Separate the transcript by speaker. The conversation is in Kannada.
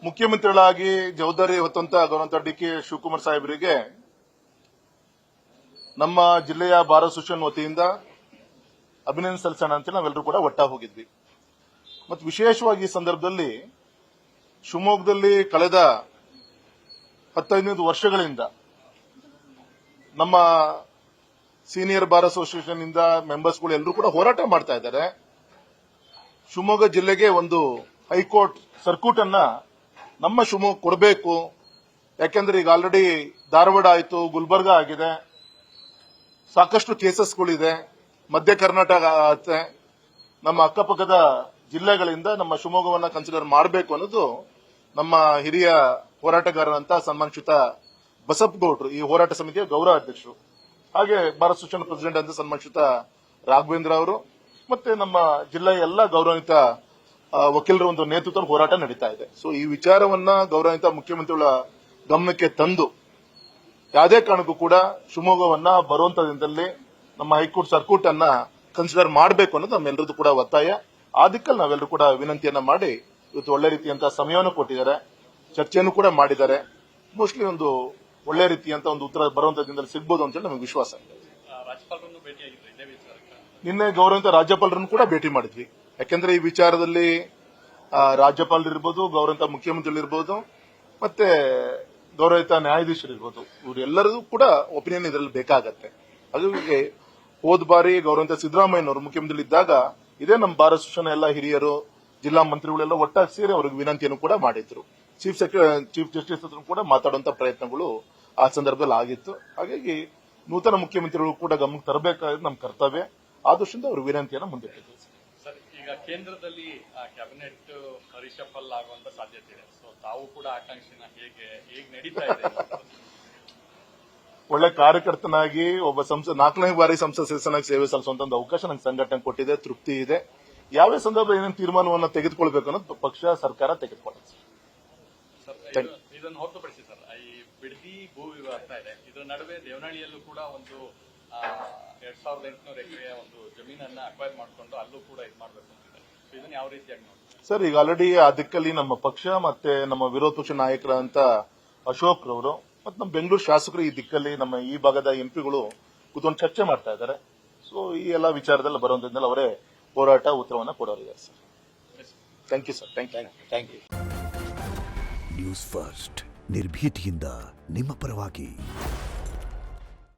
Speaker 1: ಮುಖ್ಯಮಂತ್ರಿಗಳಾಗಿ ಜವಾಬ್ದಾರಿ ಹೊತ್ತಂತ ಗೌರವಂತ ಡಿ.ಕೆ. ಶಿವಕುಮಾರ್ ಸಾಹೇಬರಿಗೆ ನಮ್ಮ ಜಿಲ್ಲೆಯ ಬಾರ್ ಅಸೋಸಿಯೇಷನ್ ವತಿಯಿಂದ ಅಭಿನಂದನೆ ಸಲ್ಲಿಸೋಣ ಅಂತ ನಾವೆಲ್ಲರೂ ಕೂಡ ಒಟ್ಟಾಗಿ ಹೋಗಿದ್ವಿ. ಮತ್ತು ವಿಶೇಷವಾಗಿ ಈ ಸಂದರ್ಭದಲ್ಲಿ ಶಿವಮೊಗ್ಗದಲ್ಲಿ ಕಳೆದ 15 ವರ್ಷಗಳಿಂದ ನಮ್ಮ ಸೀನಿಯರ್ ಬಾರ್ ಅಸೋಸಿಯೇಷನ್ ಇಂದ ಮೆಂಬರ್ಸ್ಗಳು ಎಲ್ಲರೂ ಕೂಡ ಹೋರಾಟ ಮಾಡ್ತಾ ಇದ್ದಾರೆ. ಶಿವಮೊಗ್ಗ ಜಿಲ್ಲೆಗೆ ಒಂದು ಹೈಕೋರ್ಟ್ ಸರ್ಕ್ಯೂಟ್ ಅನ್ನ ನಮ್ಮ ಶಿವಮೊಗ್ಗ ಕೊಡಬೇಕು. ಯಾಕೆಂದ್ರೆ ಈಗ ಆಲ್ರೆಡಿ ಧಾರವಾಡ ಆಯಿತು, ಗುಲ್ಬರ್ಗ ಆಗಿದೆ, ಸಾಕಷ್ಟು ಕೇಸಸ್ಗಳಿದೆ. ಮಧ್ಯ ಕರ್ನಾಟಕ ಆಗುತ್ತೆ, ನಮ್ಮ ಅಕ್ಕಪಕ್ಕದ ಜಿಲ್ಲೆಗಳಿಂದ ನಮ್ಮ ಶಿವಮೊಗ್ಗವನ್ನ ಕನ್ಸಿಡರ್ ಮಾಡಬೇಕು ಅನ್ನೋದು ನಮ್ಮ ಹಿರಿಯ ಹೋರಾಟಗಾರರಂತ ಸನ್ಮಾನಿತ ಬಸಪ್ಪಗೌಡರು, ಈ ಹೋರಾಟ ಸಮಿತಿಯ ಗೌರವ ಅಧ್ಯಕ್ಷರು, ಹಾಗೆ ಬಾರ್ ಅಸೋಸಿಯೇಷನ್ ಪ್ರೆಸಿಡೆಂಟ್ ಅಂತ ಸನ್ಮಾನಿತ ರಾಘವೇಂದ್ರ ಅವರು, ಮತ್ತೆ ನಮ್ಮ ಜಿಲ್ಲೆಯ ಎಲ್ಲ ಗೌರವಾನ್ವಿತ ವಕೀಲರ ಒಂದು ನೇತೃತ್ವದಲ್ಲಿ ಹೋರಾಟ ನಡೀತಾ ಇದೆ. ಸೊ ಈ ವಿಚಾರವನ್ನ ಗೌರವಾನ್ವಿತ ಮುಖ್ಯಮಂತ್ರಿಗಳ ಗಮನಕ್ಕೆ ತಂದು ಯಾವುದೇ ಕಾರಣಕ್ಕೂ ಕೂಡ ಶಿವಮೊಗ್ಗವನ್ನ ಬರುವಂತ ದಿನದಲ್ಲಿ ನಮ್ಮ ಹೈಕೋರ್ಟ್ ಸರ್ಕ್ಯೂಟ್ ಅನ್ನ ಕನ್ಸಿಡರ್ ಮಾಡಬೇಕು ಅನ್ನೋದು ನಮ್ಮೆಲ್ಲರದ್ದು ಕೂಡ ಒತ್ತಾಯ. ಆ ದಿಕ್ಕಲ್ಲಿ ನಾವೆಲ್ಲರೂ ಕೂಡ ವಿನಂತಿಯನ್ನ ಮಾಡಿ ಇವತ್ತು ಒಳ್ಳೆ ರೀತಿಯಂತ ಸಮಯವನ್ನು ಕೊಟ್ಟಿದ್ದಾರೆ, ಚರ್ಚೆಯನ್ನು ಕೂಡ ಮಾಡಿದ್ದಾರೆ. ಮೋಸ್ಟ್ಲಿ ಒಂದು ಒಳ್ಳೆ ರೀತಿಯಂತ ಒಂದು ಉತ್ತರ ಬರುವಂತ ದಿನದಲ್ಲಿ ಸಿಗಬಹುದು ಅಂತ ಹೇಳಿ ನಮಗೆ ವಿಶ್ವಾಸ ಇದೆ. ನಿನ್ನೆ ಗೌರವಿತ ರಾಜ್ಯಪಾಲರನ್ನು ಕೂಡ ಭೇಟಿ ಮಾಡಿದ್ವಿ. ಯಾಕೆಂದ್ರೆ ಈ ವಿಚಾರದಲ್ಲಿ ರಾಜ್ಯಪಾಲರಿರ್ಬೋದು, ಗೌರವಿತ ಮುಖ್ಯಮಂತ್ರಿಗಳಿರ್ಬೋದು, ಮತ್ತೆ ಗೌರವಿತ ನ್ಯಾಯಾಧೀಶರಿರ್ಬೋದು, ಇವರೆಲ್ಲರಿಗೂ ಕೂಡ ಒಪಿನಿಯನ್ ಇದರಲ್ಲಿ ಬೇಕಾಗತ್ತೆ. ಹಾಗಾಗಿ ಹೋದ ಬಾರಿ ಗೌರವಿತ ಸಿದ್ದರಾಮಯ್ಯನವರು ಮುಖ್ಯಮಂತ್ರಿಗಳಿದ್ದಾಗ ಇದೇ ನಮ್ಮ ಬಾರ್ ಅಸೋಸಿಯೇಷನ್ ಎಲ್ಲ ಹಿರಿಯರು, ಜಿಲ್ಲಾ ಮಂತ್ರಿಗಳೆಲ್ಲ ಒಟ್ಟಾಗಿ ಸೇರಿ ಅವರಿಗೆ ವಿನಂತಿಯನ್ನು ಕೂಡ ಮಾಡಿದ್ರು. ಚೀಫ್ ಜಸ್ಟಿಸ್ ಹತ್ರ ಕೂಡ ಮಾತಾಡುವಂತ ಪ್ರಯತ್ನಗಳು ಆ ಸಂದರ್ಭದಲ್ಲಿ ಆಗಿತ್ತು. ಹಾಗಾಗಿ ನೂತನ ಮುಖ್ಯಮಂತ್ರಿಗಳು ಕೂಡ ಗಮನಕ್ಕೆ ತರಬೇಕಾದ ನಮ್ಮ ಕರ್ತವ್ಯ. ಆ ದೃಷ್ಟಿಯಿಂದ ಅವರು ವಿನಂತಿಯನ್ನು ಮುಂದಿಟ್ಟಿದ್ರು.
Speaker 2: ಸರ್, ಈಗ ಕೇಂದ್ರದಲ್ಲಿ ಕ್ಯಾಬಿನೆಟ್ ರಿಶಫಲ್ ಆಗುವಂತ ಸಾಧ್ಯತೆ ಇದೆ. ಸೊ ತಾವು ಕೂಡ ಆಕಾಂಕ್ಷಿನ ಹೇಗೆ ನಡೀತಾ ಇದೆ?
Speaker 1: ಒಳ್ಳೆ ಕಾರ್ಯಕರ್ತನಾಗಿ ಒಬ್ಬ 4ನೇ ಬಾರಿ ಸಂಸತ್ ಸದಸ್ಯನಾಗಿ ಸೇವೆ ಸಲ್ಲಿಸುವಂತ ಒಂದು ಅವಕಾಶ ನಂಗೆ ಸಂಘಟನೆ ಕೊಟ್ಟಿದೆ, ತೃಪ್ತಿ ಇದೆ. ಯಾವ ಸಂದರ್ಭ ಏನೇನು ತೀರ್ಮಾನವನ್ನು ತೆಗೆದುಕೊಳ್ಬೇಕು ಅನ್ನೋದು ಪಕ್ಷ ಸರ್ಕಾರ ತೆಗೆದುಕೊಳ್ಳುತ್ತೆ.
Speaker 2: ಇದನ್ನು ಹೊರತುಪಡಿಸಿ ಸರ್, ಈ ಬಿಡದಿ ಭೂ ವಿವಾದ ಇದೆ, ಇದರ ನಡುವೆ ದೇವನಹಳ್ಳಿಯಲ್ಲೂ ಕೂಡ ಒಂದು 2800 ಎಕರೆಯ ಒಂದು ಜಮೀನನ್ನ ಅಕ್ವೈರ್ ಮಾಡಿಕೊಂಡು ಅಲ್ಲೂ ಕೂಡ ಇದು ಮಾಡಬೇಕು ಅಂತಿದೆ. ಇದನ್ನ ಯಾವ ರೀತಿಯಾಗಿ ನೋಡ್ತಾರೆ
Speaker 1: ಸರ್? ಈಗ ಆಲ್ರೆಡಿ ಆ ದಿಕ್ಕಲ್ಲಿ ನಮ್ಮ ಪಕ್ಷ ಮತ್ತೆ ನಮ್ಮ ವಿರೋಧ ಪಕ್ಷ ನಾಯಕರಂತ ಅಶೋಕ್ ರವರು ಮತ್ತೆ ನಮ್ಮ ಬೆಂಗಳೂರು ಶಾಸಕರು ಈ ದಿಕ್ಕಲ್ಲಿ ನಮ್ಮ ಈ ಭಾಗದ ಎಂಪಿಗಳು ಕೂತ್ಕೊಂಡು ಚರ್ಚೆ ಮಾಡ್ತಾ ಇದ್ದಾರೆ. ಸೊ ಈ ಎಲ್ಲ ವಿಚಾರದಲ್ಲಿ ಬರುವಂತದ್ದಲ್ಲಿ ಅವರೇ ಹೋರಾಟ ಉತ್ತರವನ್ನು ಕೊಡೋರಿದ್ದಾರೆ sir. Thank you sir. Thank you.
Speaker 3: News First ನಿರ್ಭೀತಿಯಿಂದ ನಿಮ್ಮ ಪರವಾಗಿ.